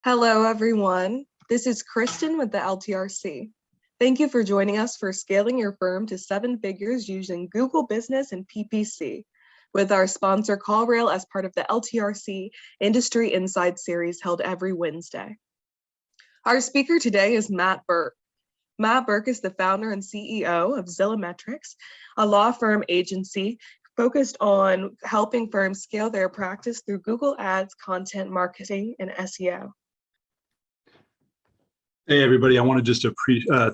Hello, everyone. This is Kristen with the LTRC. Thank you for joining us for scaling your firm to 7 figures using Google Business and PPC with our sponsor CallRail as part of the LTRC Industry Inside series held every Wednesday. Our speaker today is Matt Burke. Matt Burke is the founder and CEO of ZillaMetrics, a law firm agency focused on helping firms scale their practice through Google Ads, content marketing, and SEO. Hey, everybody. I want to just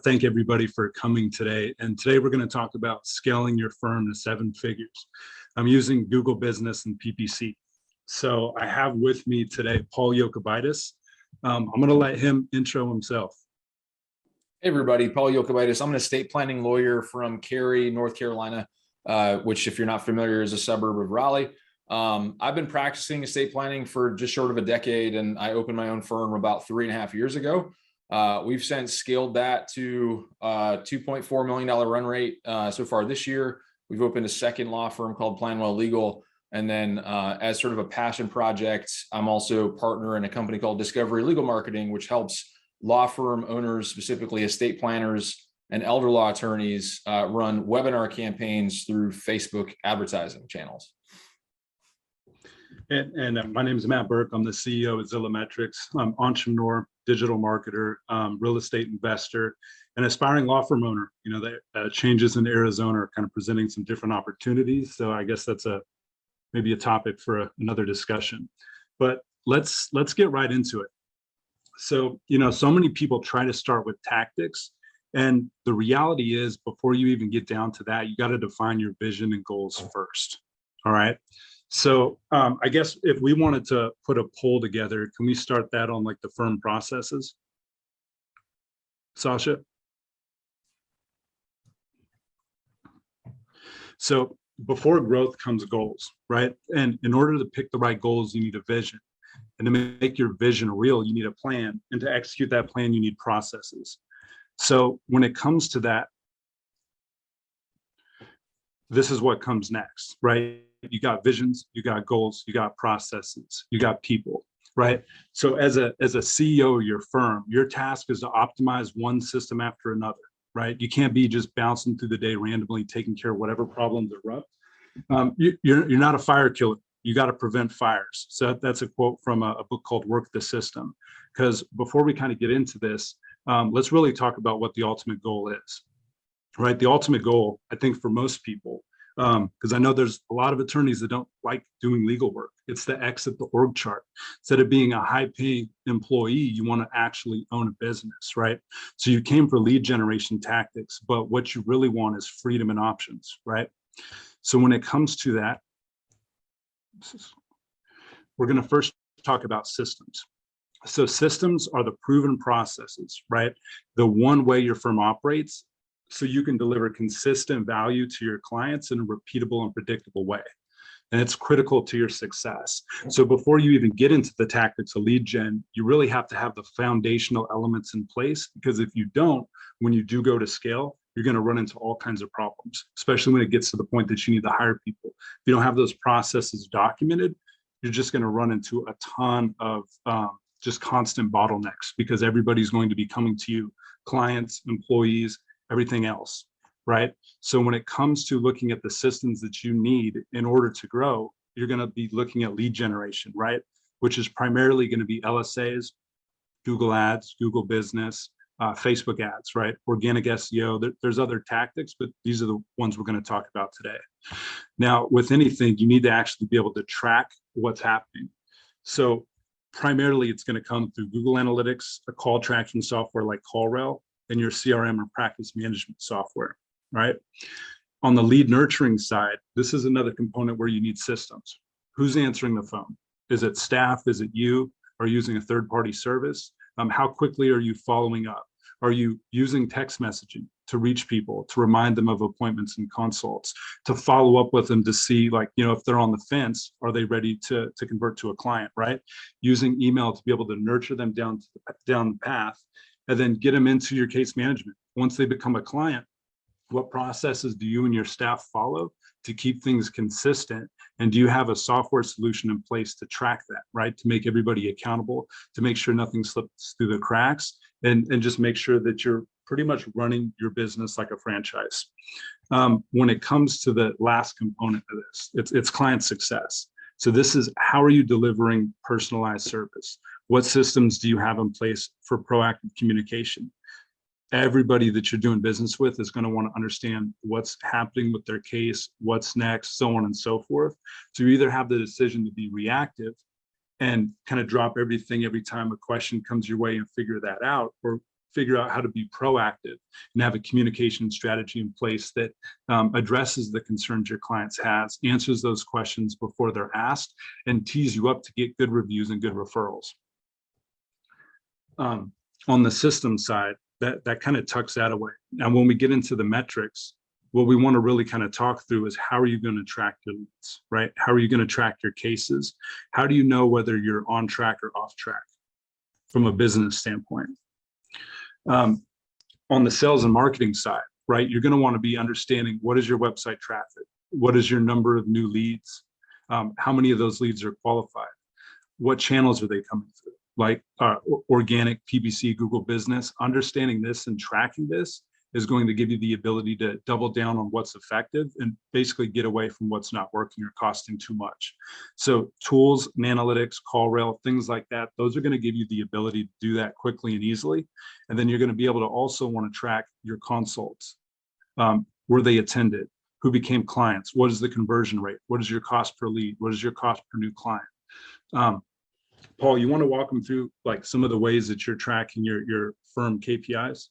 thank everybody for coming today. And today we're going to talk about scaling your firm to 7 figures. I'm using Google Business and PPC. So I have with me today, Paul Yokovitis. I'm going to let him intro himself. Hey, everybody. Paul Yokovitis. I'm an estate planning lawyer from Cary, North Carolina, which, if you're not familiar, is a suburb of Raleigh. I've been practicing estate planning for just short of a decade, and I opened my own firm about 3.5 years ago. We've since scaled that to $2.4 million run rate so far this year. We've opened a second law firm called Planwell Legal. And then as sort of a passion project, I'm also a partner in a company called Discovery Legal Marketing, which helps law firm owners, specifically estate planners and elder law attorneys, run webinar campaigns through Facebook advertising channels. And my name is Matt Burke. I'm the CEO of ZillaMetrics. I'm entrepreneur, digital marketer, real estate investor, and aspiring law firm owner. You know, the changes in Arizona are kind of presenting some different opportunities. So I guess that's maybe a topic for another discussion. But let's get right into it. So, you know, so many people try to start with tactics. And the reality is, before you even get down to that, you got to define your vision and goals first. All right. So I guess if we wanted to put a poll together, can we start that on like the firm processes? Sasha? So before growth comes goals, right? And in order to pick the right goals, you need a vision. And to make your vision real, you need a plan. And to execute that plan, you need processes. So when it comes to that, this is what comes next, right? You got visions, you got goals, you got processes, you got people, right? So as a CEO of your firm, your task is to optimize one system after another, right? You can't be just bouncing through the day randomly, taking care of whatever problems erupt. You're not a fire killer. You got to prevent fires. So that's a quote from a book called Work the System. Because before we kind of get into this, let's really talk about what the ultimate goal is, right? The ultimate goal, I think for most people, because I know there's a lot of attorneys that don't like doing legal work. It's to exit the org chart. Instead of being a high-paying employee, you want to actually own a business, right? So you came for lead generation tactics, but what you really want is freedom and options, right? So when it comes to that, we're going to first talk about systems. So systems are the proven processes, right? The one way your firm operates, so you can deliver consistent value to your clients in a repeatable and predictable way. And it's critical to your success. So before you even get into the tactics of lead gen, you really have to have the foundational elements in place, because if you don't, when you do go to scale, you're going to run into all kinds of problems, especially when it gets to the point that you need to hire people. If you don't have those processes documented, you're just going to run into a ton of just constant bottlenecks, because everybody's going to be coming to you, clients, employees, everything else, right? So when it comes to looking at the systems that you need in order to grow, you're going to be looking at lead generation, right? Which is primarily going to be LSAs, Google Ads, Google Business, Facebook ads, right? Organic SEO. There's other tactics, but these are the ones we're going to talk about today. Now, with anything, you need to actually be able to track what's happening. So primarily, it's going to come through Google Analytics, a call tracking software like CallRail, and your CRM or practice management software, right? On the lead nurturing side, this is another component where you need systems. Who's answering the phone? Is it staff? Is it you? Are you using a third-party service? How quickly are you following up? Are you using text messaging to reach people, to remind them of appointments and consults, to follow up with them to see, like, you know, if they're on the fence, are they ready to convert to a client, right? Using email to be able to nurture them down the path, and then get them into your case management. Once they become a client, what processes do you and your staff follow to keep things consistent And do you have a software solution in place to track that, right? To make everybody accountable, to make sure nothing slips through the cracks, and just make sure that you're pretty much running your business like a franchise. When it comes to the last component of this, it's client success. So this is, how are you delivering personalized service? What systems do you have in place for proactive communication? Everybody that you're doing business with is going to want to understand what's happening with their case, what's next, so on and so forth. So you either have the decision to be reactive and kind of drop everything every time a question comes your way and figure that out, or figure out how to be proactive and have a communication strategy in place that addresses the concerns your clients has, answers those questions before they're asked, and tees you up to get good reviews and good referrals. On the system side, that kind of tucks that away. Now, when we get into the metrics, what we want to really kind of talk through is, how are you going to track your leads, right? How are you going to track your cases? How do you know whether you're on track or off track from a business standpoint? On the sales and marketing side, right, you're going to want to be understanding, what is your website traffic? What is your number of new leads? How many of those leads are qualified? What channels are they coming through? Like organic, PPC, Google Business. Understanding this and tracking this is going to give you the ability to double down on what's effective and basically get away from what's not working or costing too much. So tools and analytics, CallRail, things like that, those are going to give you the ability to do that quickly and easily. And then you're going to be able to also want to track your consults. Were they attended? Who became clients? What is the conversion rate? What is your cost per lead? What is your cost per new client? Paul, you want to walk them through like some of the ways that you're tracking your firm KPIs?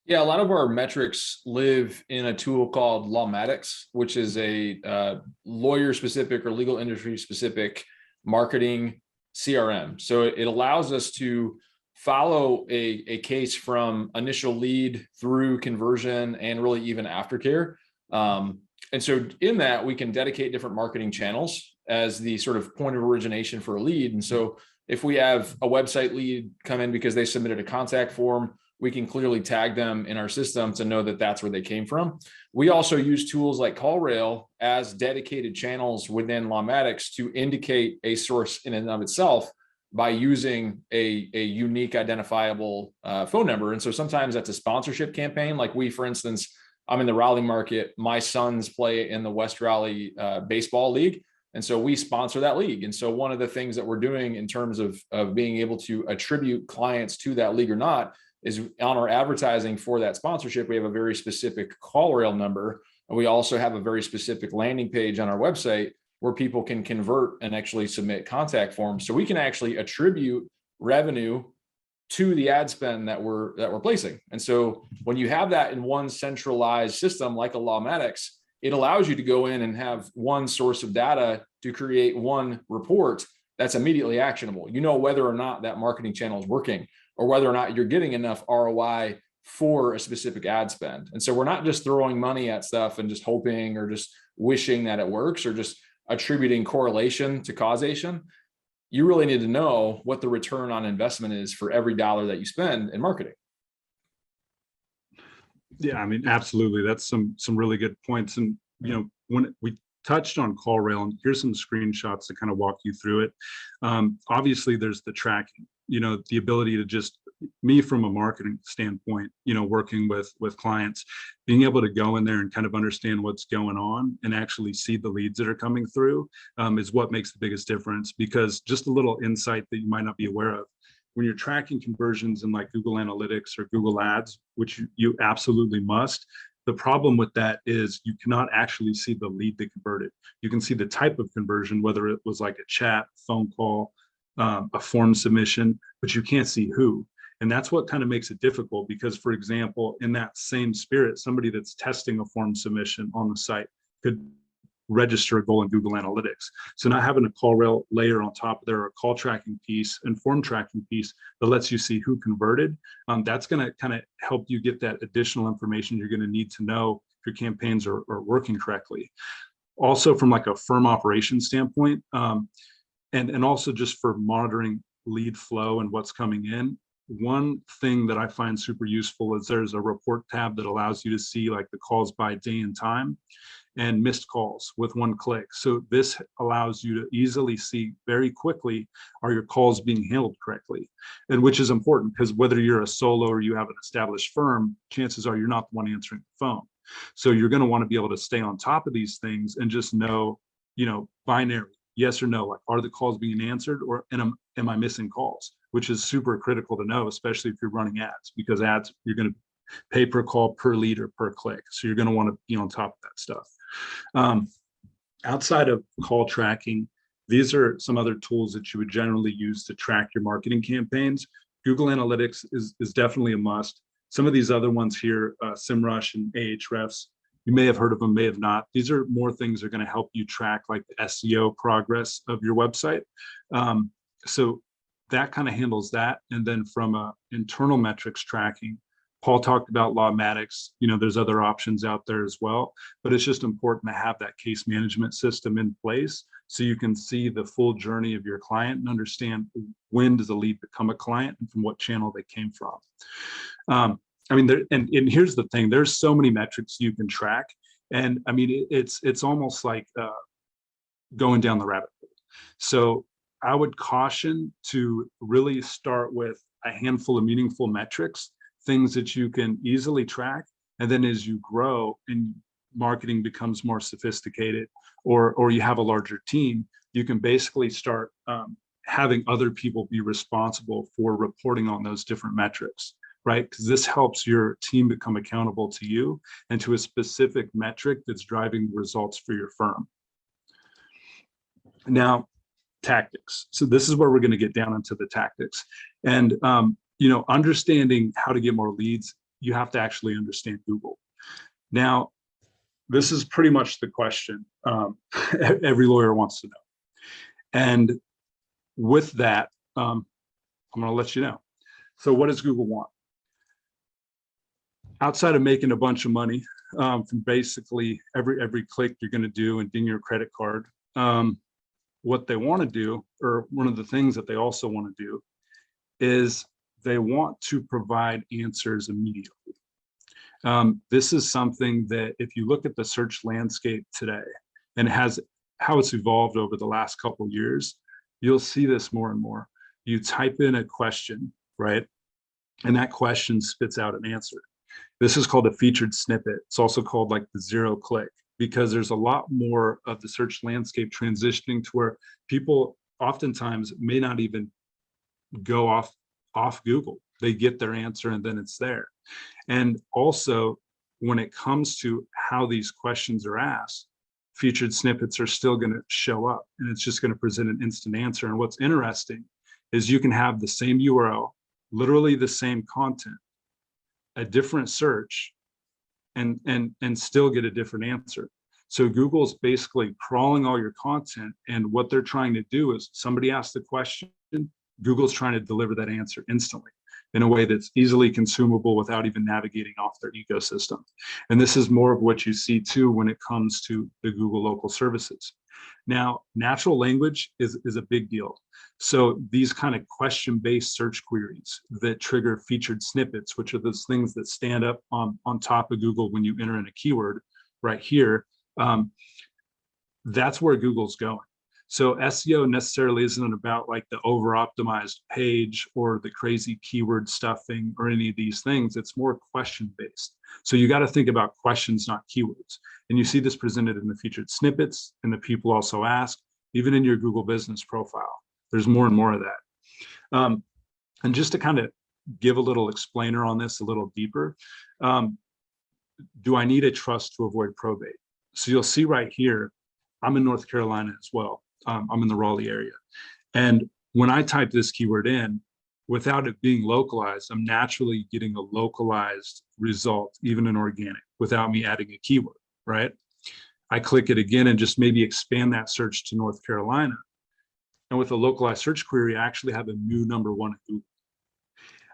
Yeah, a lot of our metrics live in a tool called ZillaMetrics, which is a lawyer-specific or legal industry-specific marketing CRM. So it allows us to follow a case from initial lead through conversion and really even aftercare. And so in that, we can dedicate different marketing channels as the sort of point of origination for a lead. And so if we have a website lead come in because they submitted a contact form, we can clearly tag them in our system to know that that's where they came from. We also use tools like CallRail as dedicated channels within ZillaMetrics to indicate a source in and of itself by using a unique identifiable phone number. And so sometimes that's a sponsorship campaign. Like we, for instance, I'm in the Raleigh market. My sons play in the West Raleigh baseball league. And so we sponsor that league. And so one of the things that we're doing in terms of being able to attribute clients to that league or not is on our advertising for that sponsorship, we have a very specific CallRail number. And we also have a very specific landing page on our website where people can convert and actually submit contact forms. So we can actually attribute revenue to the ad spend that we're placing. And so when you have that in one centralized system like a ZillaMetrics, it allows you to go in and have one source of data to create one report that's immediately actionable. You know whether or not that marketing channel is working, or whether or not you're getting enough ROI for a specific ad spend. And so we're not just throwing money at stuff and just hoping or just wishing that it works or just attributing correlation to causation. You really need to know what the return on investment is for every dollar that you spend in marketing. Yeah, I mean, absolutely. That's some really good points. And, you know, when we touched on CallRail, and here's some screenshots to kind of walk you through it. Obviously, there's the tracking, you know, the ability to just, me from a marketing standpoint, you know, working with clients, being able to go in there and kind of understand what's going on and actually see the leads that are coming through is what makes the biggest difference. Because just a little insight that you might not be aware of, when you're tracking conversions in like Google Analytics or Google Ads, which you absolutely must, the problem with that is you cannot actually see the lead that converted. You can see the type of conversion, whether it was like a chat, phone call, a form submission, but you can't see who. And that's what kind of makes it difficult, because, for example, in that same spirit, somebody that's testing a form submission on the site could register a goal in Google Analytics. So not having a CallRail layer on top of there, a call tracking piece and form tracking piece that lets you see who converted, that's going to kind of help you get that additional information you're going to need to know if your campaigns are working correctly. Also, from like a firm operation standpoint, and also just for monitoring lead flow and what's coming in, one thing that I find super useful is there's a report tab that allows you to see like the calls by day and time. and missed calls with one click. So this allows you to easily see very quickly, are your calls being handled correctly? And which is important, because whether you're a solo or you have an established firm, chances are you're not the one answering the phone. So you're going to want to be able to stay on top of these things and just know, binary, yes or no, like, are the calls being answered, or am I missing calls? Which is super critical to know, especially if you're running ads, because ads, you're going to pay per call, per lead, or per click. So you're going to want to be on top of that stuff. Outside of call tracking, these are some other tools that you would generally use to track your marketing campaigns. Google Analytics is definitely a must. Some of these other ones here, SEMrush and Ahrefs, you may have heard of them, may have not. These are more things that are going to help you track like the SEO progress of your website. So that kind of handles that. And then from a internal metrics tracking, Paul talked about Lawmatics. There's other options out there as well, but it's just important to have that case management system in place so you can see the full journey of your client and understand when does a lead become a client and from what channel they came from. And here's the thing, there's so many metrics you can track. And I mean, it's almost like going down the rabbit hole. So I would caution to really start with a handful of meaningful metrics, things that you can easily track. And then as you grow and marketing becomes more sophisticated, or you have a larger team, you can basically start having other people be responsible for reporting on those different metrics, right? Because this helps your team become accountable to you and to a specific metric that's driving results for your firm. Now, tactics. So this is where we're going to get down into the tactics. And understanding how to get more leads, you have to actually understand Google. Now, this is pretty much the question every lawyer wants to know. And with that, I'm going to let you know. So what does Google want? Outside of making a bunch of money from basically every click you're going to do and ding your credit card, what they want to do, or one of the things that they also want to do, is they want to provide answers immediately. This is something that if you look at the search landscape today and how it's evolved over the last couple of years, you'll see this more and more. You type in a question, right? And that question spits out an answer. This is called a featured snippet. It's also called like the zero click, because there's a lot more of the search landscape transitioning to where people oftentimes may not even go off Google. They get their answer and then it's there. And also, when it comes to how these questions are asked, featured snippets are still going to show up, and it's just going to present an instant answer. And what's interesting is you can have the same URL, literally the same content, a different search, and still get a different answer. So Google's basically crawling all your content, and what they're trying to do is somebody asks the question, Google's trying to deliver that answer instantly in a way that's easily consumable without even navigating off their ecosystem. And this is more of what you see too when it comes to the Google local services. Now, natural language is a big deal. So these kind of question-based search queries that trigger featured snippets, which are those things that stand up on top of Google when you enter in a keyword right here, that's where Google's going. So SEO necessarily isn't about like the over-optimized page or the crazy keyword stuffing or any of these things. It's more question-based. So you got to think about questions, not keywords. And you see this presented in the featured snippets, and the people also ask, even in your Google business profile. There's more and more of that. And just to kind of give a little explainer on this a little deeper, do I need a trust to avoid probate? So you'll see right here, I'm in North Carolina as well. I'm in the Raleigh area. And when I type this keyword in, without it being localized, I'm naturally getting a localized result, even in organic, without me adding a keyword, right? I click it again and just maybe expand that search to North Carolina. And with a localized search query, I actually have a new number one at Google.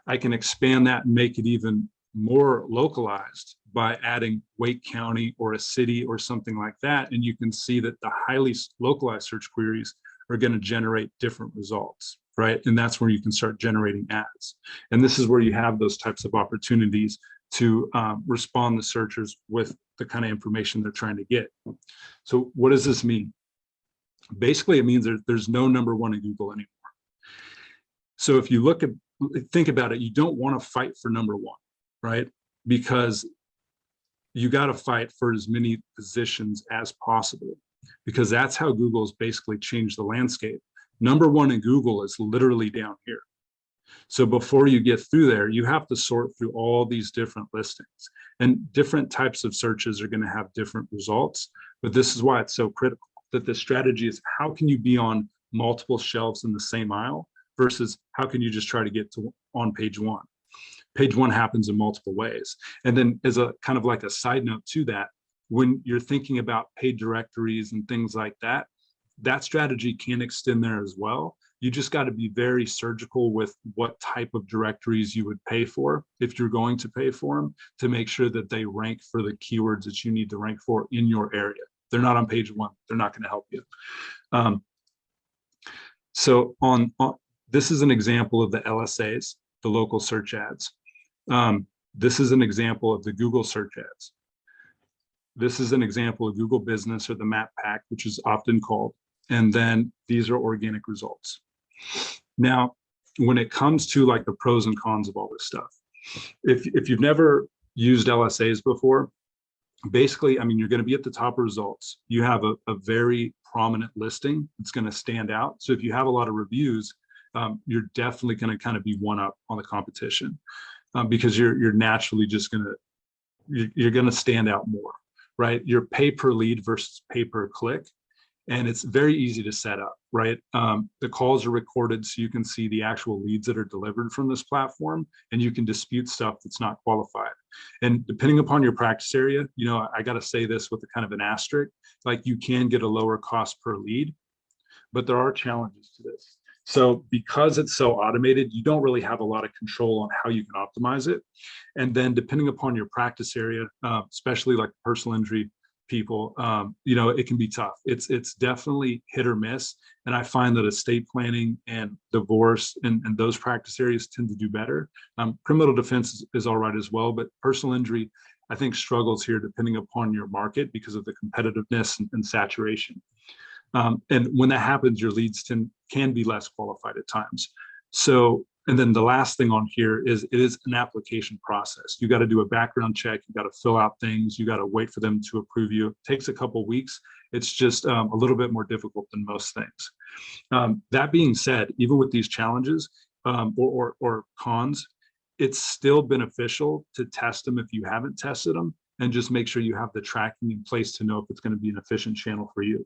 I can expand that and make it even more localized by adding Wake County or a city or something like that. And you can see that the highly localized search queries are going to generate different results, right? And that's where you can start generating ads. And this is where you have those types of opportunities to respond to searchers with the kind of information they're trying to get. So what does this mean? Basically, it means there's no number one in Google anymore. So if you think about it, you don't want to fight for number one, right? Because you got to fight for as many positions as possible, because that's how Google's basically changed the landscape. Number one in Google is literally down here. So before you get through there, you have to sort through all these different listings, and different types of searches are going to have different results. But this is why it's so critical that the strategy is, how can you be on multiple shelves in the same aisle versus how can you just try to get to on page one? Page one happens in multiple ways. And then as a kind of like a side note to that, when you're thinking about paid directories and things like that, that strategy can extend there as well. You just got to be very surgical with what type of directories you would pay for, if you're going to pay for them, to make sure that they rank for the keywords that you need to rank for in your area. They're not on page one, they're not going to help you. So this is an example of the LSAs, the local search ads. This is an example of the Google search ads. This is an example of Google Business, or the Map Pack, which is often called. And then these are organic results. Now, when it comes to like the pros and cons of all this stuff, if you've never used LSAs before, basically, I mean, you're going to be at the top of results. You have a very prominent listing. It's going to stand out. So if you have a lot of reviews, you're definitely going to kind of be one up on the competition, because you're naturally just going to, you're going to stand out more, right? You're pay per lead versus pay per click. And it's very easy to set up, right? The calls are recorded, so you can see the actual leads that are delivered from this platform, and you can dispute stuff that's not qualified. And depending upon your practice area, you know, I got to say this with a kind of an asterisk, like you can get a lower cost per lead, but there are challenges to this. So because it's so automated, you don't really have a lot of control on how you can optimize it. And then depending upon your practice area, especially like personal injury people, you know, it can be tough. It's definitely hit or miss. And I find that estate planning and divorce and those practice areas tend to do better. Criminal defense is all right as well, but personal injury, I think, struggles here depending upon your market because of the competitiveness and saturation. And when that happens, your leads can be less qualified at times. So, and then the last thing on here is it is an application process. You got to do a background check. You got to fill out things. You got to wait for them to approve you. It takes a couple of weeks. It's just a little bit more difficult than most things. That being said, even with these challenges or cons, it's still beneficial to test them if you haven't tested them, and just make sure you have the tracking in place to know if it's going to be an efficient channel for you.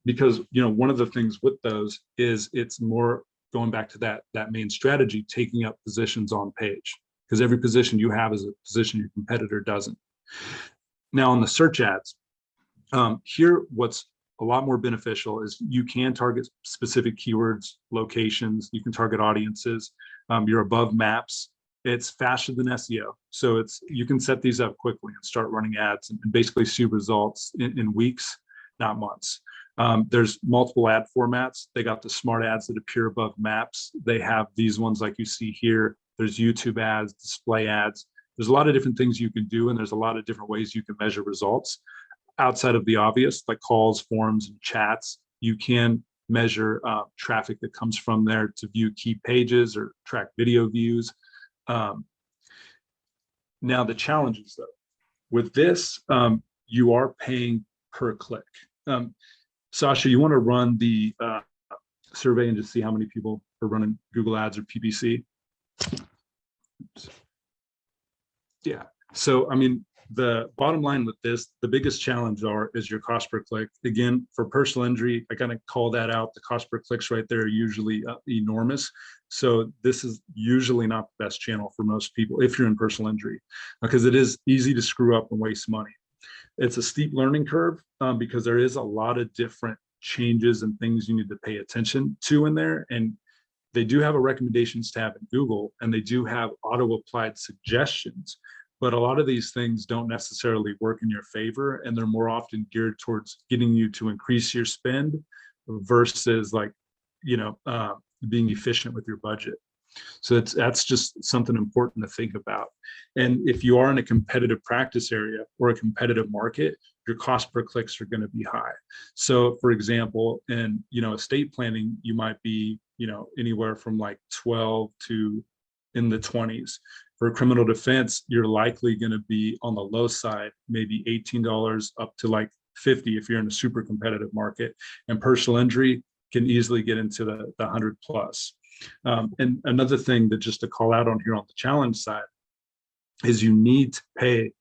Because, you know, one of the things with those is it's more going back to that main strategy, taking up positions on page, because every position you have is a position your competitor doesn't. Now on the search ads, here what's a lot more beneficial is you can target specific keywords, locations, you can target audiences, you're above maps. It's faster than SEO. So you can set these up quickly and start running ads and basically see results in weeks, not months. There's multiple ad formats. They got the smart ads that appear above maps. They have these ones like you see here. There's YouTube ads, display ads. There's a lot of different things you can do, and there's a lot of different ways you can measure results. Outside of the obvious, like calls, forums, and chats, you can measure traffic that comes from there to view key pages or track video views. Now the challenges though, with this, you are paying per click. Sasha, you want to run the survey and just see how many people are running Google Ads or PPC? Yeah. So, I mean, the bottom line with this, the biggest challenge is your cost per click. Again, for personal injury, I kind of call that out. The cost per clicks right there are usually enormous. So this is usually not the best channel for most people if you're in personal injury, because it is easy to screw up and waste money. It's a steep learning curve because there is a lot of different changes and things you need to pay attention to in there. And they do have a recommendations tab in Google, and they do have auto-applied suggestions. But a lot of these things don't necessarily work in your favor, and they're more often geared towards getting you to increase your spend versus, like, you know, being efficient with your budget. So that's just something important to think about. And if you are in a competitive practice area or a competitive market, your cost per clicks are going to be high. So for example, in estate planning, you might be anywhere from like 12 to in the 20s. For criminal defense, you're likely going to be on the low side, maybe $18 up to like 50 if you're in a super competitive market. And personal injury can easily get into the 100 plus. And another thing that just to call out on here on the challenge side is you need to pay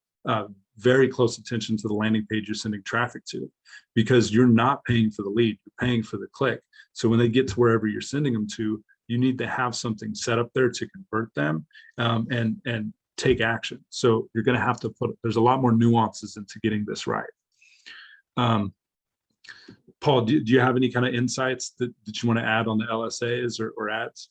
very close attention to the landing page you're sending traffic to, because you're not paying for the lead, you're paying for the click. So when they get to wherever you're sending them to, you need to have something set up there to convert them and take action. So you're going to have to there's a lot more nuances into getting this right. Paul, do you have any kind of insights that you want to add on the LSAs or ads?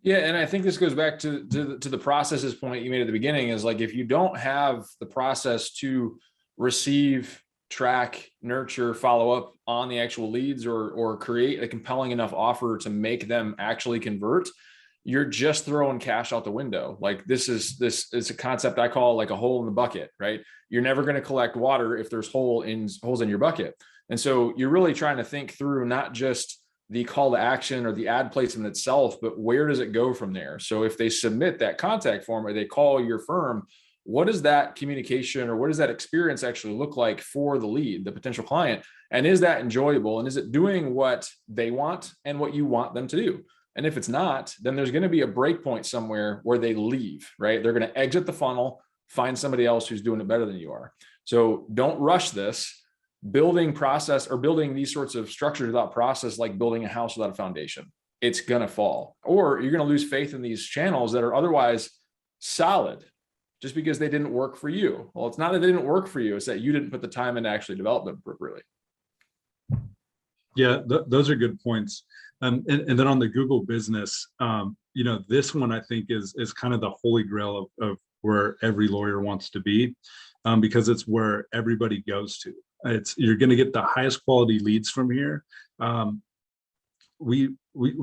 Yeah, and I think this goes back to the processes point you made at the beginning, is like, if you don't have the process to receive, track, nurture, follow up on the actual leads, or create a compelling enough offer to make them actually convert, you're just throwing cash out the window. Like this is a concept I call like a hole in the bucket, right? You're never going to collect water if there's holes in your bucket. And so you're really trying to think through not just the call to action or the ad placement itself, but where does it go from there? So if they submit that contact form or they call your firm, what does that communication or what does that experience actually look like for the lead, the potential client? And is that enjoyable? And is it doing what they want and what you want them to do? And if it's not, then there's going to be a break point somewhere where they leave, right? They're going to exit the funnel, find somebody else who's doing it better than you are. So don't rush this. Building process or building these sorts of structures without process, like building a house without a foundation, it's going to fall, or you're going to lose faith in these channels that are otherwise solid just because they didn't work for you. Well, it's not that they didn't work for you. It's that you didn't put the time in to actually develop them appropriately. Yeah, those are good points. And then on the Google business, this one I think is kind of the holy grail of where every lawyer wants to be, because it's where everybody goes to. You're going to get the highest quality leads from here. I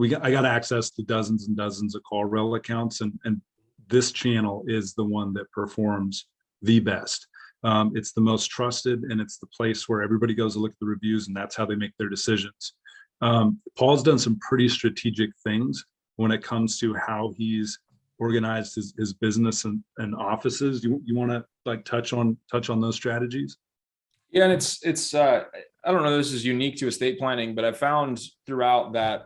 got access to dozens and dozens of CallRail accounts, and this channel is the one that performs the best. It's the most trusted, and it's the place where everybody goes to look at the reviews, and that's how they make their decisions. Paul's done some pretty strategic things when it comes to how he's organized his business and offices. You want to like touch on those strategies? Yeah, and it's I don't know, this is unique to estate planning, but I've found throughout that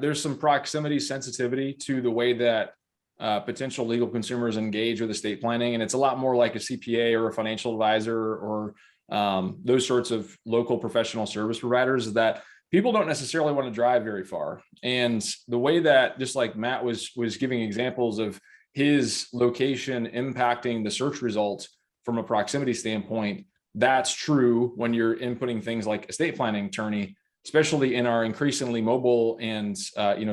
there's some proximity sensitivity to the way that potential legal consumers engage with estate planning. And it's a lot more like a CPA or a financial advisor or those sorts of local professional service providers that people don't necessarily want to drive very far. And the way that, just like Matt was giving examples of his location impacting the search results from a proximity standpoint, that's true when you're inputting things like estate planning attorney, especially in our increasingly mobile and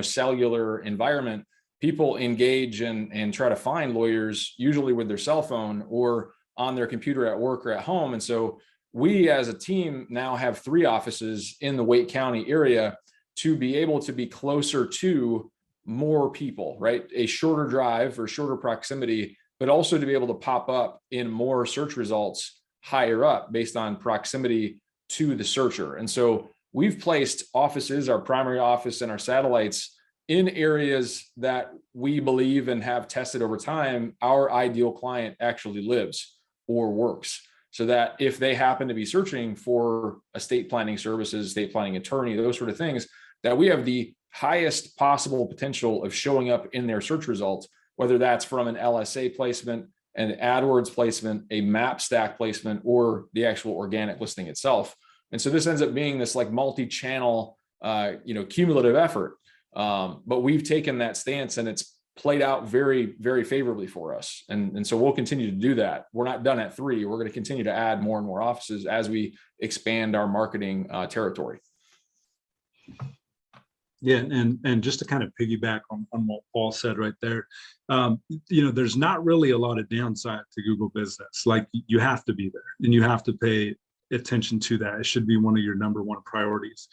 cellular environment. People engage and try to find lawyers usually with their cell phone or on their computer at work or at home. And so we as a team now have 3 offices in the Wake County area to be able to be closer to more people, right? A shorter drive or shorter proximity, but also to be able to pop up in more search results higher up based on proximity to the searcher. And so we've placed offices, our primary office and our satellites, in areas that we believe and have tested over time our ideal client actually lives or works, so that if they happen to be searching for estate planning services, estate planning attorney, those sort of things, that we have the highest possible potential of showing up in their search results, whether that's from an LSA placement, an AdWords placement, a map stack placement, or the actual organic listing itself. And so this ends up being this like multi-channel, cumulative effort. But we've taken that stance and it's played out very, very favorably for us. And so we'll continue to do that. We're not done at 3. We're going to continue to add more and more offices as we expand our marketing territory. Yeah, and just to kind of piggyback on what Paul said right there, there's not really a lot of downside to Google Business. Like, you have to be there and you have to pay attention to that. It should be one of your number one priorities.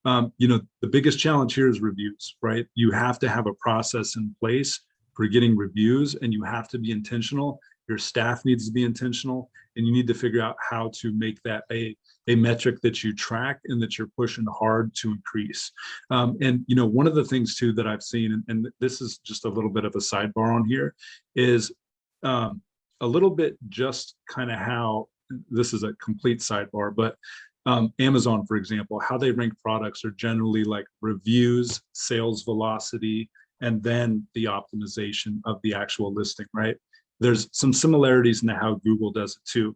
The biggest challenge here is reviews, right? You have to have a process in place for getting reviews, and you have to be intentional. Your staff needs to be intentional, and you need to figure out how to make that a metric that you track and that you're pushing hard to increase. One of the things too that I've seen, and this is just a little bit of a sidebar on here, is a little bit just kind of how, this is a complete sidebar, but Amazon, for example, how they rank products are generally like reviews, sales velocity, and then the optimization of the actual listing, right? There's some similarities in how Google does it too.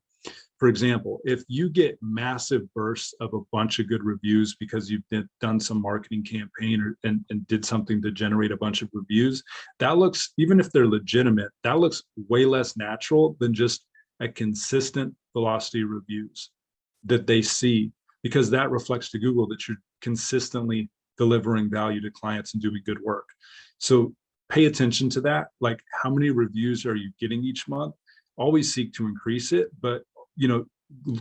For example, if you get massive bursts of a bunch of good reviews because you've done some marketing campaign and did something to generate a bunch of reviews, that looks, even if they're legitimate, that looks way less natural than just a consistent velocity reviews that they see, because that reflects to Google that you're consistently delivering value to clients and doing good work. So pay attention to that. Like, how many reviews are you getting each month? Always seek to increase it, but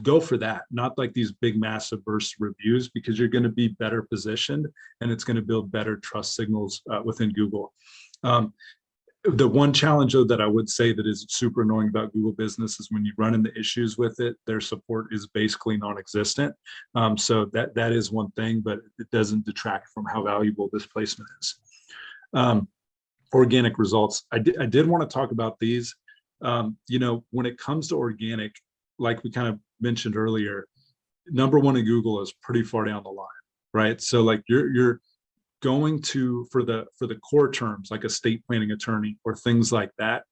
go for that, not like these big massive burst reviews, because you're going to be better positioned and it's going to build better trust signals within Google. The one challenge though that I would say that is super annoying about Google Business is when you run into issues with it, their support is basically non-existent. So that is one thing, but it doesn't detract from how valuable this placement is. Organic results. I did want to talk about these. When it comes to organic, like we kind of mentioned earlier, number one in Google is pretty far down the line, right? So like you're going to, for the core terms, like estate planning attorney or things like that,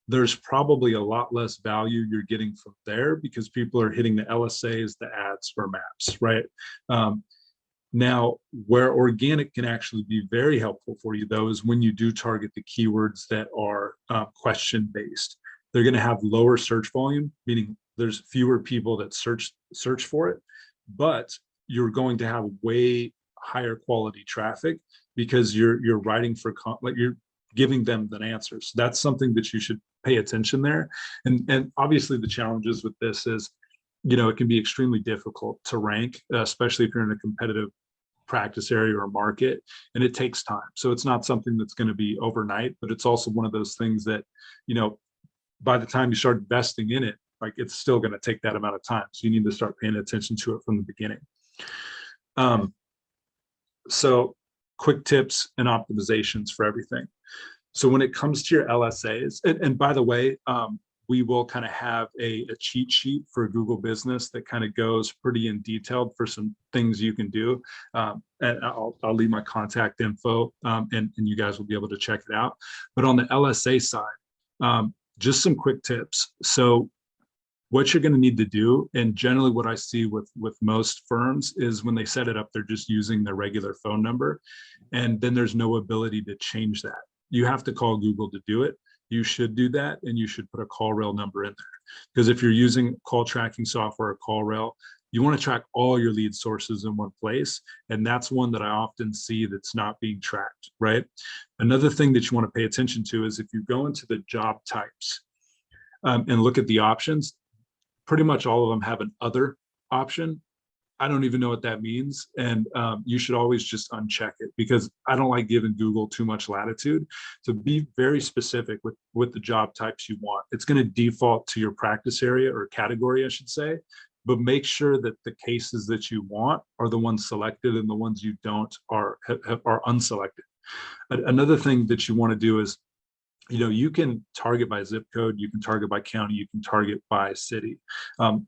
there's probably a lot less value you're getting from there because people are hitting the LSAs, the ads, or maps, right? Now, where organic can actually be very helpful for you, though, is when you do target the keywords that are question-based. They're going to have lower search volume, meaning there's fewer people that search for it, but you're going to have way higher quality traffic because you're writing for like you're giving them the answers. That's something that you should pay attention there. And obviously the challenges with this is, it can be extremely difficult to rank, especially if you're in a competitive practice area or market, and it takes time. So it's not something that's going to be overnight, but it's also one of those things that, by the time you start investing in it, like it's still going to take that amount of time. So you need to start paying attention to it from the beginning. So quick tips and optimizations for everything. So when it comes to your LSAs, and by the way, we will kind of have a cheat sheet for Google Business that kind of goes pretty in detailed for some things you can do. And I'll leave my contact info and you guys will be able to check it out. But on the LSA side, just some quick tips. So what you're going to need to do, and generally what I see with most firms, is when they set it up, they're just using their regular phone number, and then there's no ability to change that. You have to call Google to do it. You should do that, and you should put a CallRail number in there. Because if you're using call tracking software or CallRail, you want to track all your lead sources in one place, and that's one that I often see that's not being tracked, right? Another thing that you want to pay attention to is if you go into the job types and look at the options, pretty much all of them have an other option. I don't even know what that means. And you should always just uncheck it, because I don't like giving Google too much latitude. So be very specific with the job types you want. It's going to default to your practice area or category, I should say, but make sure that the cases that you want are the ones selected and the ones you don't are unselected. Another thing that you want to do is, you can target by zip code, you can target by county, you can target by city.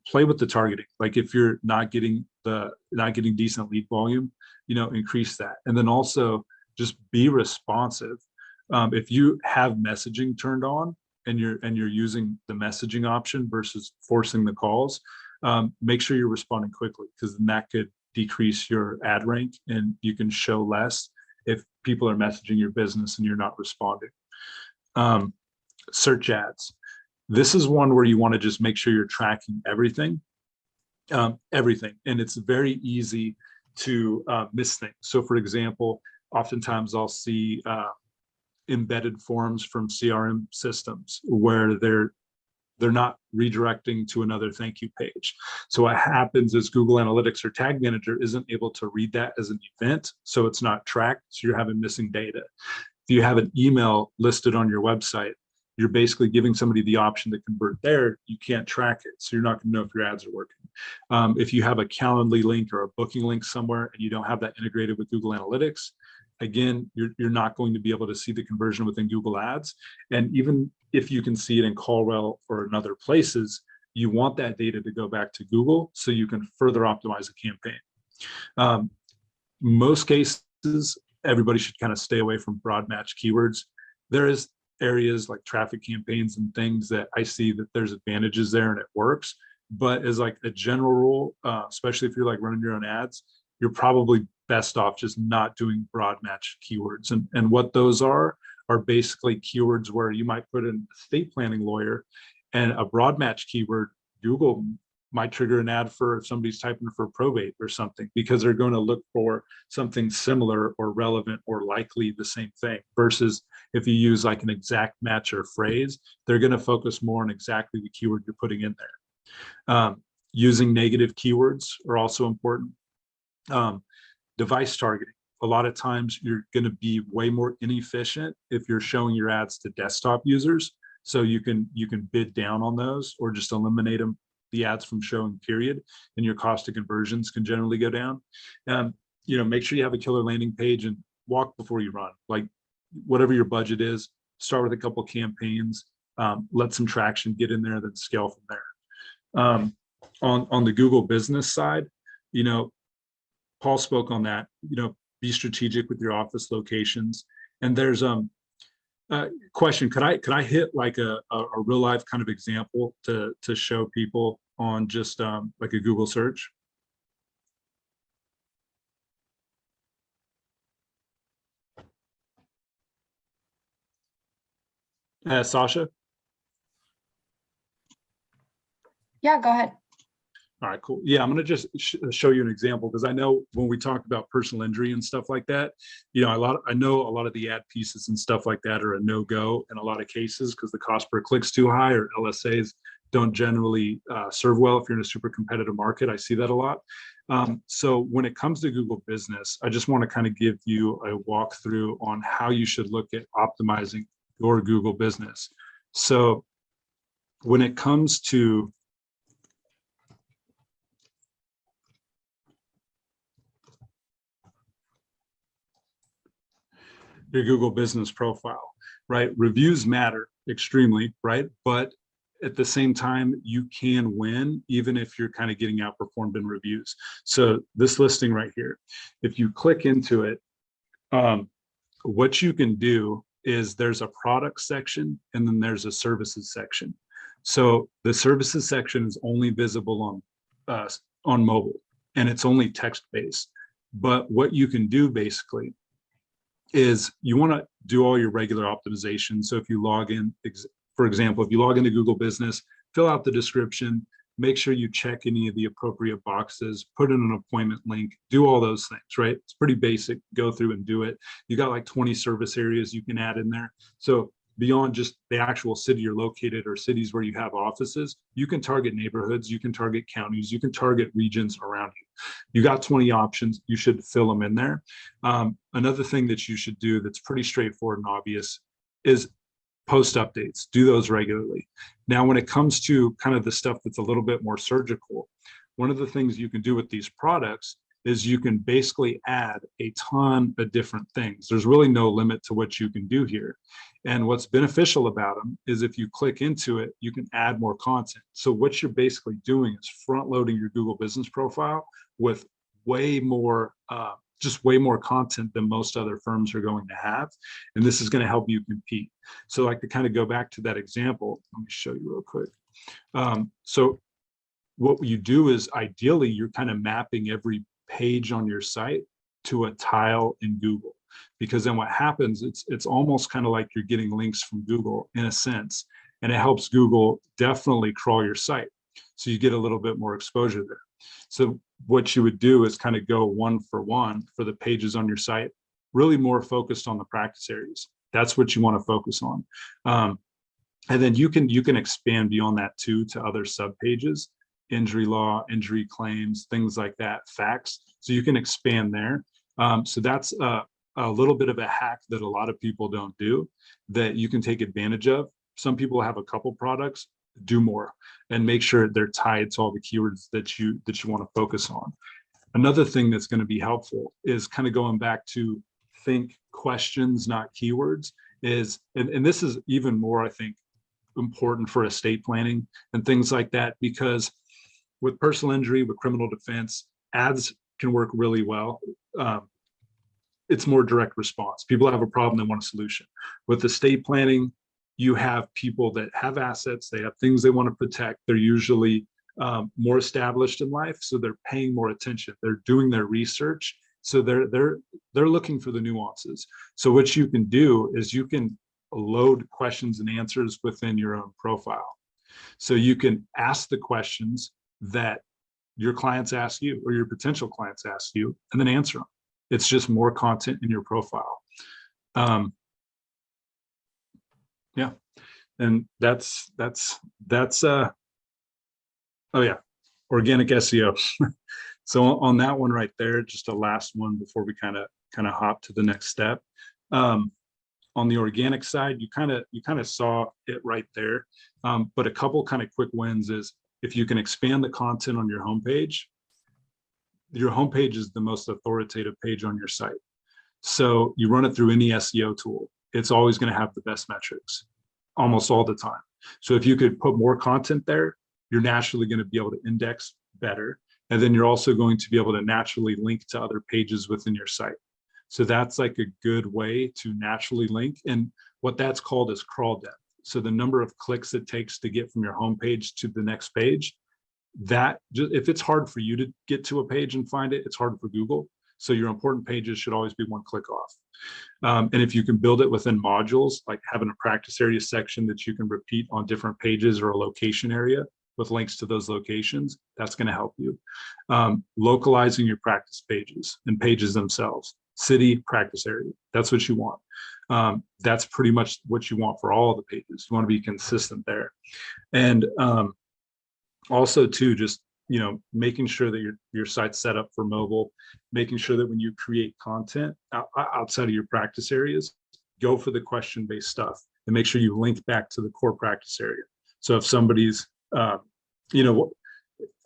Play with the targeting. Like if you're not getting decent lead volume, increase that. And then also just be responsive. If you have messaging turned on and you're using the messaging option versus forcing the calls, make sure you're responding quickly, because then that could decrease your ad rank and you can show less if people are messaging your business and you're not responding. Search ads. This is one where you want to just make sure you're tracking everything. And it's very easy to miss things. So for example, oftentimes I'll see embedded forms from CRM systems where they're they're not redirecting to another thank you page. So what happens is Google Analytics or Tag Manager isn't able to read that as an event, so it's not tracked, so you're having missing data. If you have an email listed on your website, you're basically giving somebody the option to convert there. You can't track it, so you're not going to know if your ads are working. If you have a Calendly link or a booking link somewhere and you don't have that integrated with Google Analytics, again, you're not going to be able to see the conversion within Google Ads. And even if you can see it in CallRail or in other places, you want that data to go back to Google so you can further optimize a campaign. Most cases, everybody should kind of stay away from broad match keywords. There is areas like traffic campaigns and things that I see that there's advantages there and it works. But as like a general rule, especially if you're like running your own ads, you're probably best off just not doing broad match keywords. And what those are basically keywords where you might put in estate planning lawyer, and a broad match keyword, Google might trigger an ad for if somebody's typing for probate or something, because they're going to look for something similar or relevant or likely the same thing. Versus if you use like an exact match or phrase, they're going to focus more on exactly the keyword you're putting in there. Using negative keywords are also important. Device targeting. A lot of times you're going to be way more inefficient if you're showing your ads to desktop users. So you can bid down on those or just eliminate them, the ads from showing, period, and your cost of conversions can generally go down. Make sure you have a killer landing page and walk before you run. Like whatever your budget is, start with a couple campaigns, let some traction get in there, then scale from there. On the Google business side, Paul spoke on that, be strategic with your office locations. And there's question, could I hit like a real life kind of example to show people on just like a Google search? Sasha? Yeah, go ahead. All right, cool. Yeah, I'm going to just show you an example, because I know when we talk about personal injury and stuff like that, I know a lot of the ad pieces and stuff like that are a no-go in a lot of cases because the cost per click's too high, or LSAs don't generally serve well if you're in a super competitive market. I see that a lot. So when it comes to Google Business, I just want to kind of give you a walkthrough on how you should look at optimizing your Google Business. So when it comes to your Google Business profile, right? Reviews matter extremely, right? But at the same time, you can win even if you're kind of getting outperformed in reviews. So this listing right here, if you click into it, what you can do is there's a product section and then there's a services section. So the services section is only visible on mobile, and it's only text-based. But what you can do basically is you want to do all your regular optimization. So if you log in, for example, if you log into Google Business, fill out the description, make sure you check any of the appropriate boxes, put in an appointment link, do all those things, right? It's pretty basic, go through and do it. You got like 20 service areas you can add in there. So beyond just the actual city you're located or cities where you have offices, you can target neighborhoods, you can target counties, you can target regions around you. You got 20 options, you should fill them in there. Another thing that you should do that's pretty straightforward and obvious is post updates, do those regularly. Now, when it comes to kind of the stuff that's a little bit more surgical, one of the things you can do with these products is you can basically add a ton of different things. There's really no limit to what you can do here. And what's beneficial about them is if you click into it, you can add more content. So what you're basically doing is front loading your Google Business profile with way more content than most other firms are going to have. And this is going to help you compete. So like to kind of go back to that example, let me show you real quick. So what you do is ideally you're kind of mapping every page on your site to a tile in Google, because then what happens, it's almost kind of like you're getting links from Google in a sense, and it helps Google definitely crawl your site. So you get a little bit more exposure there. So what you would do is kind of go one for the pages on your site, really more focused on the practice areas. That's what you want to focus on. And then you can expand beyond that too to other sub pages, injury law, injury claims, things like that, facts. So you can expand there. So that's a little bit of a hack that a lot of people don't do that you can take advantage of. Some people have a couple products, do more and make sure they're tied to all the keywords that you want to focus on. Another thing that's going to be helpful is kind of going back to think questions, not keywords, is, and this is even more, I think, important for estate planning and things like that, because with personal injury, with criminal defense, ads can work really well. It's more direct response. People have a problem, they want a solution. With estate planning, you have people that have assets, they have things they want to protect. They're usually more established in life, so they're paying more attention. They're doing their research, so they're looking for the nuances. So what you can do is you can load questions and answers within your own profile. So you can ask the questions that your clients ask you or your potential clients ask you, and then answer them. It's just more content in your profile. Yeah, and that's oh yeah, organic SEO. So on that one right there, just a last one before we kind of hop to the next step. On the organic side, you kind of saw it right there. But a couple kind of quick wins is if you can expand the content on your homepage is the most authoritative page on your site. So you run it through any SEO tool, it's always going to have the best metrics almost all the time. So if you could put more content there, you're naturally going to be able to index better. And then you're also going to be able to naturally link to other pages within your site. So that's like a good way to naturally link. And what that's called is crawl depth. So the number of clicks it takes to get from your homepage to the next page, that if it's hard for you to get to a page and find it, it's hard for Google. So your important pages should always be one click off. And if you can build it within modules, like having a practice area section that you can repeat on different pages or a location area with links to those locations, that's going to help you. Localizing your practice pages and pages themselves, city, practice area, that's what you want. That's pretty much what you want for all of the pages. You want to be consistent there. And also too, just making sure that your site's set up for mobile, making sure that when you create content outside of your practice areas, go for the question-based stuff and make sure you link back to the core practice area. So if somebody's,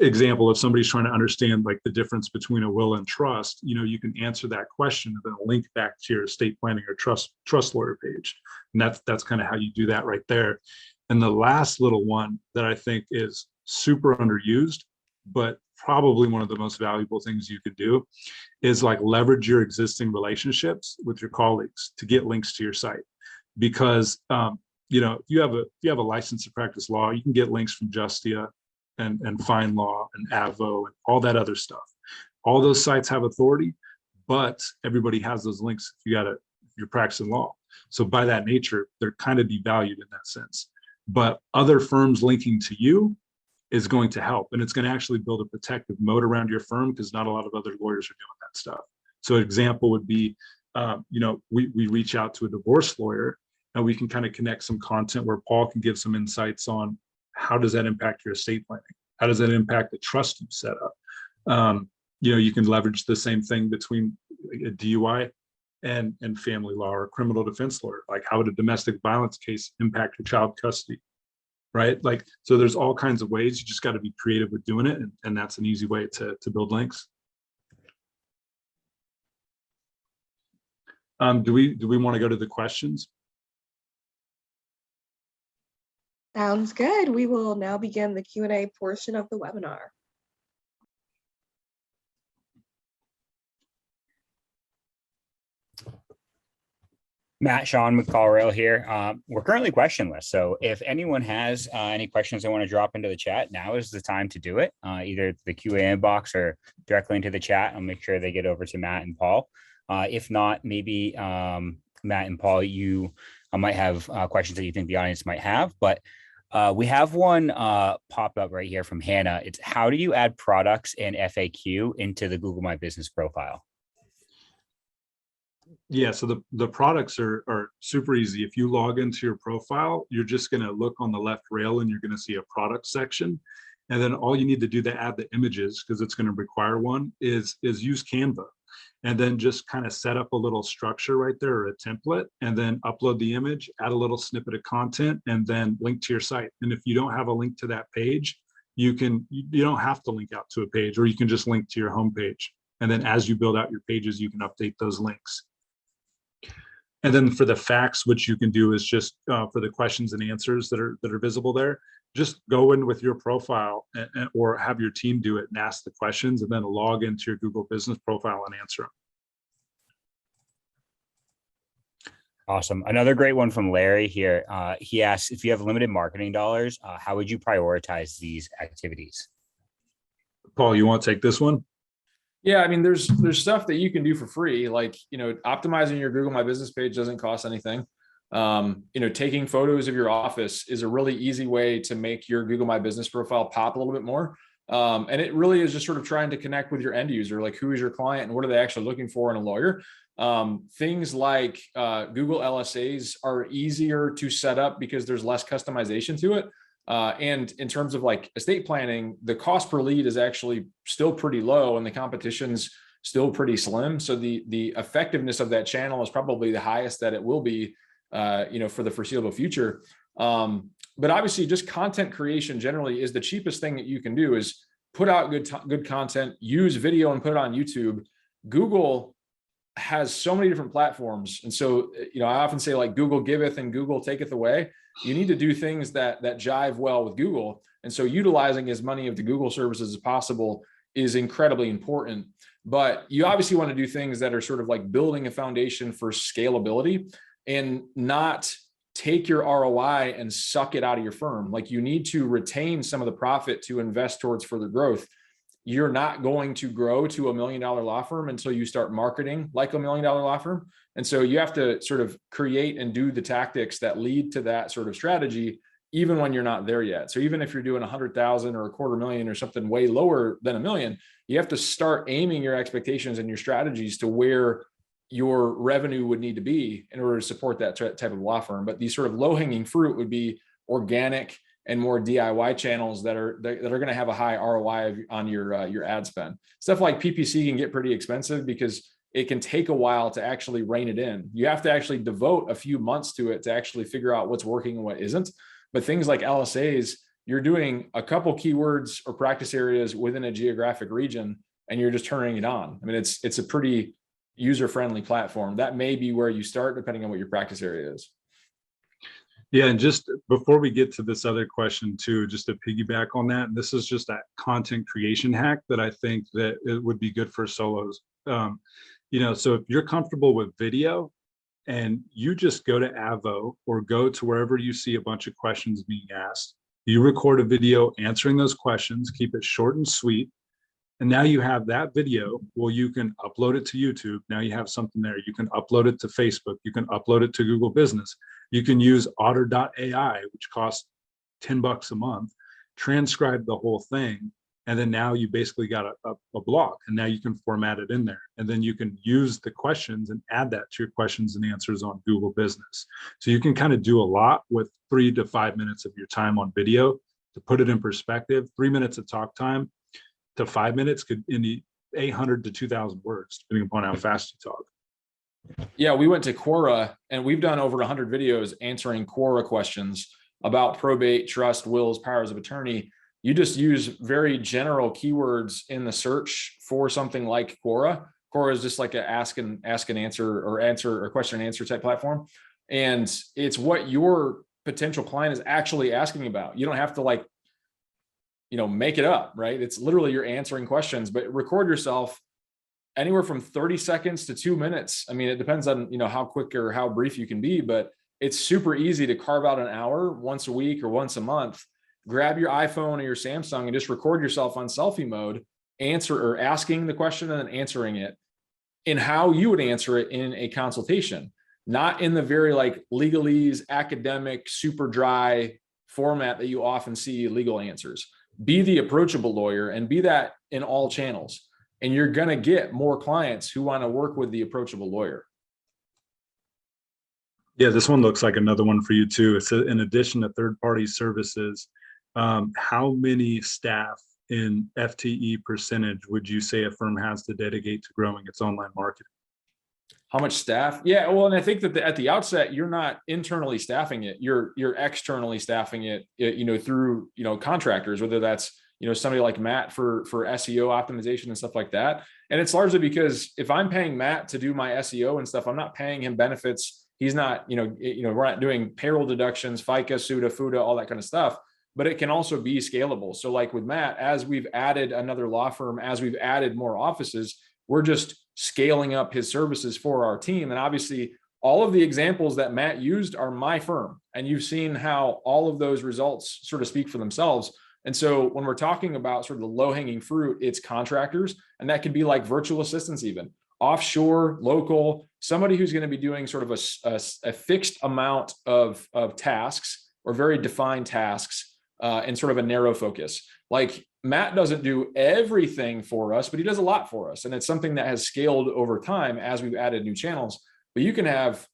example, if somebody's trying to understand like the difference between a will and trust, you can answer that question and then link back to your estate planning or trust lawyer page. And that's kind of how you do that right there. And the last little one that I think is super underused, but probably one of the most valuable things you could do is like leverage your existing relationships with your colleagues to get links to your site. Because if you have a license to practice law, you can get links from Justia and Fine Law and Avo and all that other stuff. All those sites have authority, but everybody has those links if you're practicing law. So by that nature, they're kind of devalued in that sense. But other firms linking to you is going to help, and it's going to actually build a protective moat around your firm because not a lot of other lawyers are doing that stuff. So an example would be, we reach out to a divorce lawyer and we can kind of connect some content where Paul can give some insights on how does that impact your estate planning? How does that impact the trust you've set up? You can leverage the same thing between a DUI and family law or criminal defense lawyer. Like how would a domestic violence case impact your child custody? Right? Like, so there's all kinds of ways. You just got to be creative with doing it. And that's an easy way to build links. Do we want to go to the questions? Sounds good. We will now begin the Q&A portion of the webinar. Matt, Sean with CallRail here. We're currently questionless. So if anyone has any questions they want to drop into the chat, now is the time to do it, either the Q&A inbox or directly into the chat. I'll make sure they get over to Matt and Paul. If not, maybe Matt and Paul, you might have questions that you think the audience might have, but we have one pop up right here from Hannah. It's how do you add products and FAQ into the Google My Business profile? Yeah, so the products are super easy. If you log into your profile, you're just going to look on the left rail and you're going to see a product section. And then all you need to do to add the images, because it's going to require one, is use Canva. And then just kind of set up a little structure right there, or a template, and then upload the image, add a little snippet of content, and then link to your site. And if you don't have a link to that page, you don't have to link out to a page, or you can just link to your home page. And then as you build out your pages, you can update those links. And then for the facts, what you can do is just for the questions and answers that are visible there, just go in with your profile or have your team do it and ask the questions, and then log into your Google Business profile and answer them. Awesome. Another great one from Larry here. He asks, if you have limited marketing dollars, how would you prioritize these activities? Paul, you want to take this one? Yeah, I mean, there's stuff that you can do for free, like, optimizing your Google My Business page doesn't cost anything. Taking photos of your office is a really easy way to make your Google My Business profile pop a little bit more. And it really is just sort of trying to connect with your end user, like who is your client and what are they actually looking for in a lawyer. Things like Google LSAs are easier to set up because there's less customization to it. And in terms of like estate planning, the cost per lead is actually still pretty low and the competition's still pretty slim. So the effectiveness of that channel is probably the highest that it will be, for the foreseeable future. But obviously just content creation generally is the cheapest thing that you can do, is put out good content, use video and put it on YouTube. Google has so many different platforms. And so, I often say, like, Google giveth and Google taketh away. You need to do things that jive well with Google. And so utilizing as many of the Google services as possible is incredibly important. But you obviously want to do things that are sort of like building a foundation for scalability and not take your ROI and suck it out of your firm. Like, you need to retain some of the profit to invest towards further growth. You're not going to grow to $1 million law firm until you start marketing like $1 million law firm. And so you have to sort of create and do the tactics that lead to that sort of strategy, even when you're not there yet. So even if you're doing 100,000 or $250,000 or something way lower than $1 million, you have to start aiming your expectations and your strategies to where your revenue would need to be in order to support that type of law firm. But these sort of low-hanging fruit would be organic and more DIY channels that are going to have a high ROI on your ad spend. Stuff like PPC can get pretty expensive because it can take a while to actually rein it in. You have to actually devote a few months to it to actually figure out what's working and what isn't. But things like LSAs, you're doing a couple keywords or practice areas within a geographic region, and you're just turning it on. I mean, it's a pretty user-friendly platform. That may be where you start, depending on what your practice area is. Yeah, and just before we get to this other question too, just to piggyback on that, and this is just that content creation hack that I think that it would be good for solos. So if you're comfortable with video and you just go to Avo or go to wherever you see a bunch of questions being asked, you record a video answering those questions, keep it short and sweet. And now you have that video. Well, you can upload it to YouTube. Now you have something there. You can upload it to Facebook. You can upload it to Google Business. You can use Otter.ai, which costs $10 a month, transcribe the whole thing. And then now you basically got a blog, and now you can format it in there. And then you can use the questions and add that to your questions and answers on Google Business. So you can kind of do a lot with 3 to 5 minutes of your time on video. To put it in perspective, 3 minutes of talk time to 5 minutes could be 800 to 2,000 words, depending upon how fast you talk. Yeah, we went to Quora and we've done over 100 videos answering Quora questions about probate, trust, wills, powers of attorney. You just use very general keywords in the search for something like Quora. Quora is just like a ask and answer or question and answer type platform. And it's what your potential client is actually asking about. You don't have to make it up, right? It's literally you're answering questions, but record yourself anywhere from 30 seconds to 2 minutes. I mean, it depends on, how quick or how brief you can be, but it's super easy to carve out an hour once a week or once a month. Grab your iPhone or your Samsung and just record yourself on selfie mode, asking the question and then answering it in how you would answer it in a consultation, not in the very legalese, academic, super dry format that you often see legal answers. Be the approachable lawyer and be that in all channels. And you're going to get more clients who want to work with the approachable lawyer. Yeah, this one looks like another one for you too. It's in addition to third-party services, how many staff in FTE percentage would you say a firm has to dedicate to growing its online marketing? How much staff? Yeah, well, and I think that at the outset, you're not internally staffing it. You're externally staffing it, through, contractors, whether that's, somebody like Matt for SEO optimization and stuff like that. And it's largely because if I'm paying Matt to do my SEO and stuff, I'm not paying him benefits. He's not, we're not doing payroll deductions, FICA, SUTA, FUTA, all that kind of stuff. But it can also be scalable. So like with Matt, as we've added another law firm, as we've added more offices, we're just scaling up his services for our team. And obviously, all of the examples that Matt used are my firm. And you've seen how all of those results sort of speak for themselves. And so when we're talking about sort of the low-hanging fruit, it's contractors. And that could be like virtual assistants, even offshore, local, somebody who's going to be doing sort of a fixed amount of tasks or very defined tasks and sort of a narrow focus. Like Matt doesn't do everything for us, but he does a lot for us. And it's something that has scaled over time as we've added new channels. But you can have,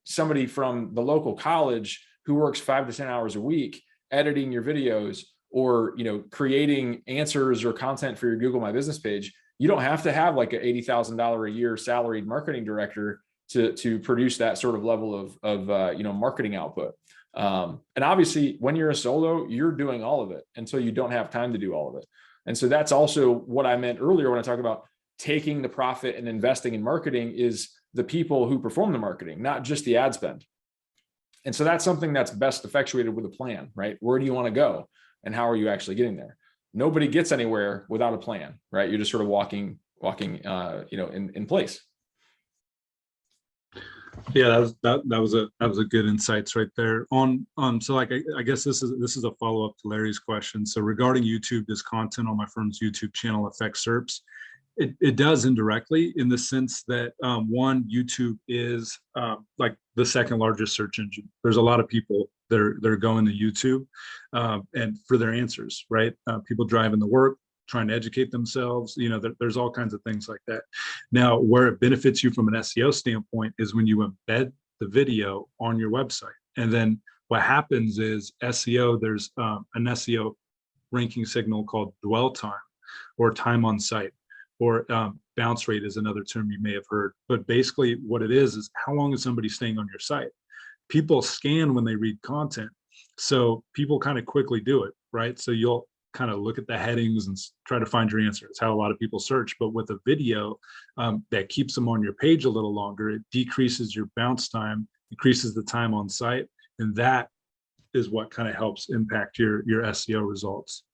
somebody from the local college who works 5 to 10 hours a week editing your videos or, creating answers or content for your Google My Business page. You don't have to have like an $80,000 a year salaried marketing director to produce that sort of level of marketing output. And obviously when you're a solo, you're doing all of it until you don't have time to do all of it. And so that's also what I meant earlier when I talk about taking the profit and investing in marketing is the people who perform the marketing, not just the ad spend. And so that's something that's best effectuated with a plan, right? Where do you want to go and how are you actually getting there? Nobody gets anywhere without a plan, right? You're just sort of walking, in place. Yeah, that was a good insights right there. So like I guess this is a follow-up to Larry's question. So regarding YouTube, does content on my firm's YouTube channel affect SERPs? It does indirectly in the sense that one, YouTube is like the second largest search engine. There's a lot of people that are going to YouTube and for their answers, right? People driving to work, trying to educate themselves, there's all kinds of things like that. Now, where it benefits you from an SEO standpoint is when you embed the video on your website. And then what happens is SEO, there's an SEO ranking signal called dwell time or time on site, or bounce rate is another term you may have heard. But basically what it is how long is somebody staying on your site? People scan when they read content. So people kind of quickly do it, right? So you'll kind of look at the headings and try to find your answer. It's how a lot of people search. But with a video that keeps them on your page a little longer, it decreases your bounce time, increases the time on site. And that is what kind of helps impact your SEO results.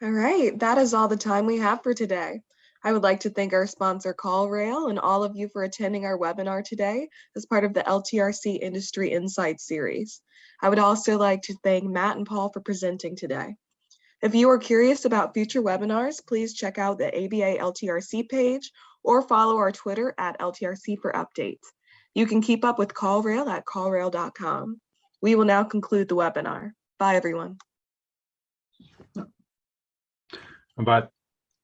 All right, that is all the time we have for today. I would like to thank our sponsor CallRail and all of you for attending our webinar today as part of the LTRC Industry Insights series. I would also like to thank Matt and Paul for presenting today. If you are curious about future webinars, please check out the ABA LTRC page or follow our Twitter at LTRC for updates. You can keep up with CallRail at callrail.com. We will now conclude the webinar. Bye, everyone. Bye.